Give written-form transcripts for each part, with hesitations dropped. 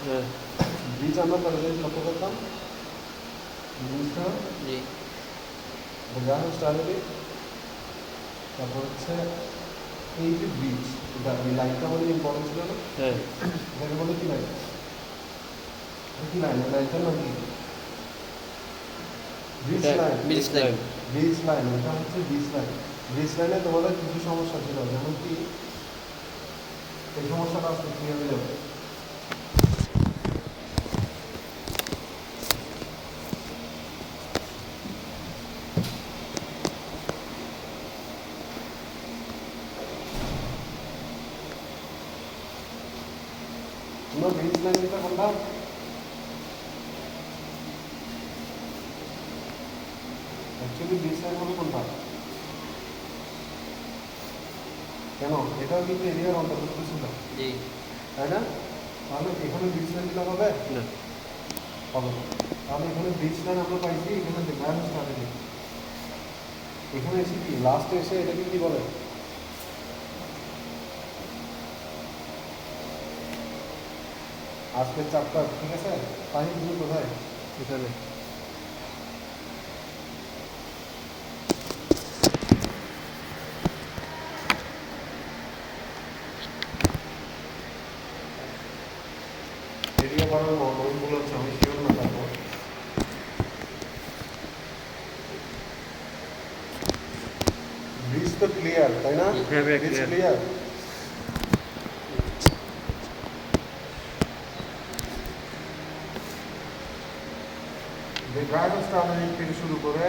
হ্যাঁ ব্রিজ আমরা তাদের লক্ষ্য করতাম ব্রিজটা জি গ্রাম স্টাইলে। তারপর হচ্ছে এই যে ব্রিজ, এটা এই লাইনটা আমাদের ইম্পর্টেন্ট ছিল না, হ্যাঁ এটাকে বলে কি লাইন? কি লাইন? লাইনটার নাম কি? ব্রিজ এটা line. Bridge line. Bridge line, এটা হচ্ছে ব্রিজ লাইন। ব্রিজ লাইনে তোমাদের কিছু সমস্যা ছিল, যেমন কি এই সমস্যাটা আসতে ক্লিয়ার হয়ে যাবে। তোমরা ব্রিজ লাইন যেটা কোনটা? অ্যাকচুয়ালি ব্রিজ লাইন হলো কোনটা? কেন? এটাও কিন্তু এরিয়ার অন্তর্ভুক্ত ছিল, জি তাই না? তাহলে এখানে ব্রিজ লাইন দিলে হবে? না হবে না। তাহলে এখানে ব্রিজ লাইন আমরা পাইছি, এখানে দেখানো স্ট্র্যাটেজি। এখানে এসে কি লাস্টে এসে এটাকে কি বলে? আজকের চ্যাপ্টার, ঠিক আছে? ফাইন তুমি কোথায়? এখানে এরিয়া বাড়ার মডেলগুলো হচ্ছে আমি শিওর না, তারপর ব্রিজ তো ক্লিয়ার, তাই না? হ্যাঁ ভাই, ব্রিজ clear। ক্লিয়ার। যে ড্রাইভার স্টার্টারিং থেকে শুরু করে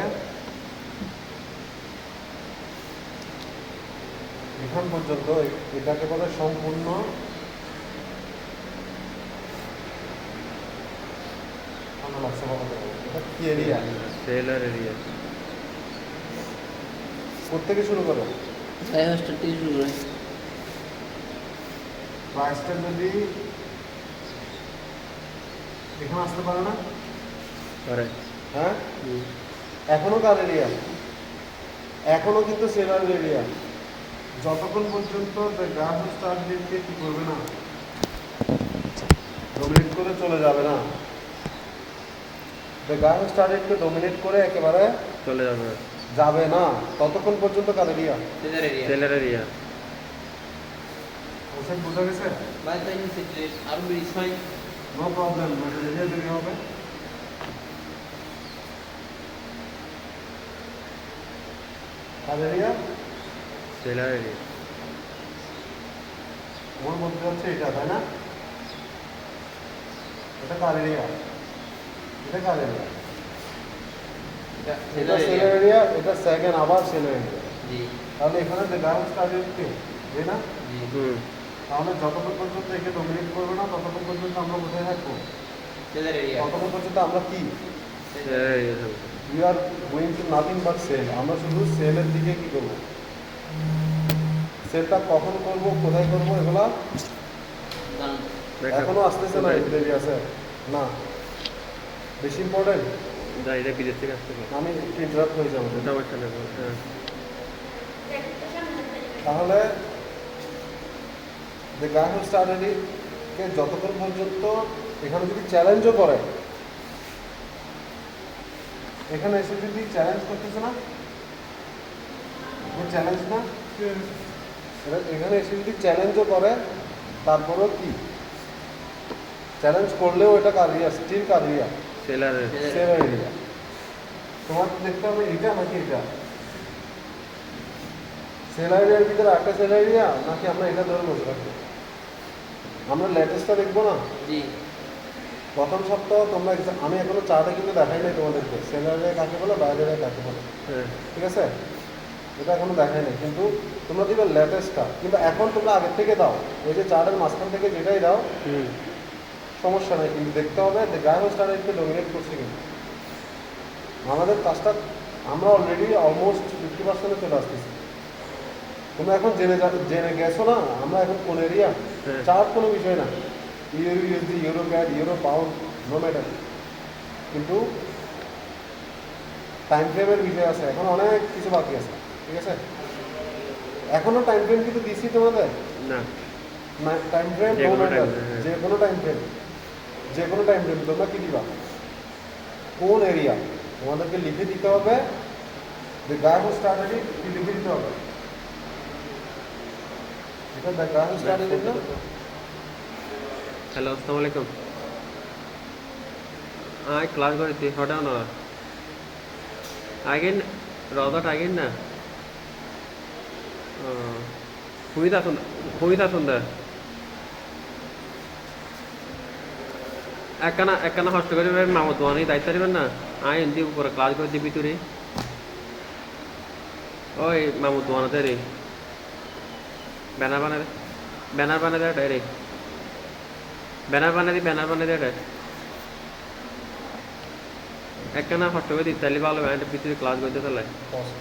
এখান পর্যন্ত এটাকে বলে সম্পূর্ণ ঠান্ডা লাগছে বলা যাবে না। এটা কি এরিয়া? Cellar area. কোত্থেকে শুরু করো? তাই হোস্টেল থেকে শুরু করে প্রাইসটা যদি এখানে আসতে পারে না, করে হ্যাঁ, এখনো কার এরিয়া? এখনো কিন্তু সেলার এরিয়া। যতক্ষণ পর্যন্ত গ্রাহক স্টার্টকে কি করবে না, ডোমিনেট করে চলে যাবে না, গ্রাহক স্টার্টকে ডোমিনেট করে একেবারে চলে যাবে যাবে না, ততক্ষণ পর্যন্ত কার এরিয়া? Cellar area. ওসব বোঝা গেছে? বাই তাই নিচে আর bridge fine no problem, area তৈরি হবে। কার এরিয়া? Cellar area. ওর মধ্যে হচ্ছে এটা, তাই না? এটা কার এরিয়া? এটা কার এরিয়া? এটা সেলার এরিয়া, এটা সেকেন্ড আবার সেলার এরিয়া। জি তাহলে এখানে গ্রাহক স্টার্টের কে, তাই না? জি তাহলে যতক্ষণ পর্যন্ত একে ডমিনেট করবে না, ততক্ষণ পর্যন্ত আমরা কোথায় থাকবো? Seller area. ততক্ষণ পর্যন্ত আমরা কি? সেলার এরিয়া থাকবে। We are going to nothing but sell. আমরা শুধু সেলের দিকে কি করবো? সেলটা কখন করব, কোথায় করব, এগুলা এখনো আসতেছে না, দেরি আছে না। বেশি ইম্পর্টেন্ট, যা এটা বিদেশ থেকে আসতে পারে। আমি একটু ইন্টারাপ্ট হয়ে যাবো। ওটা আমার সাথে হ্যাঁ তাহলে যে গ্রাহক স্টার্টারিকে যতক্ষণ পর্যন্ত এখানে যদি চ্যালেঞ্জও করে, এখানে এসে যদি চ্যালেঞ্জ করতেছে না, চ্যালেঞ্জ না, এখানে এসে যদি চ্যালেঞ্জও করে, তারপরেও কি চ্যালেঞ্জ করলেও এটা কার এরিয়া? স্টিল কার এরিয়া? Seller seller area. তোমার দেখতে হবে এটা নাকি এটা, সেলার এরিয়ার ভিতরে একটা সেলার এরিয়া, নাকি আমরা এটা ধরে বসে রাখবো? আমরা লেটেস্টটা দেখবো না? জি প্রথম সপ্তাহ তোমরা আমি এখনো চার্টে কিন্তু দেখাই নাই তোমাদেরকে, সেলার এরিয়া কাকে বলে, বাইরের এরিয়া কাকে বলে, হ্যাঁ ঠিক আছে? এটা এখনো দেখাই নাই, কিন্তু তোমরা দিবে লেটেস্টটা। কিন্তু এখন তোমরা আগের থেকে দাও, এই যে চার্টের মাঝখান থেকে যেটাই দাও সমস্যা নেই, কিন্তু দেখতে হবে যে গ্রাহক স্টার্টকে ডমিনেট করছে কিন্তু আমাদের কাজটা। আমরা অলরেডি অলমোস্ট 50% চলে আসতেছি। তোমরা এখন জেনে গেছো না আমরা এখন কোন এরিয়া। হ্যাঁ। চার্ট কোনো বিষয় না, euro USD, euro CAD, euro pound, no matter. কিন্তু টাইম ফ্রেমের বিষয় আছে, এখন অনেক কিছু বাকি আছে, ঠিক আছে? এখনো টাইম ফ্রেম কিন্তু দিছি তোমাদের না টাইম ফ্রেম, যে নো কোনো ম্যাটার, time, হ্যাঁ। যে কোনো টাইম ফ্রেম। যে কোনো টাইম টেবিল তোমরা কি দিবা, কোন এরিয়া তোমাদেরকে লিখে দিতে হবে। যে গায়ে হো স্টার্টেড কি লিখে দিতে হবে, এটা গায়ে হো স্টার্টেড না। হ্যালো, আসসালামু আলাইকুম। ক্লাস করেছি হঠাৎ না আগেন রদাট আগেন না হুমিতা সুন্দর একখানা হস্ত করে মামুদ দোয়ানি দায়িত্ব দিবেন না। এমনি উপরে ক্লাস করে দিবি তুই ওই মামুদ দোয়ানাতে রে ব্যানার বানা দে রে ব্যানার বানা দে একখানা হস্ত করে দিতে ভালো ভিতরে ক্লাস করতে তাহলে কষ্ট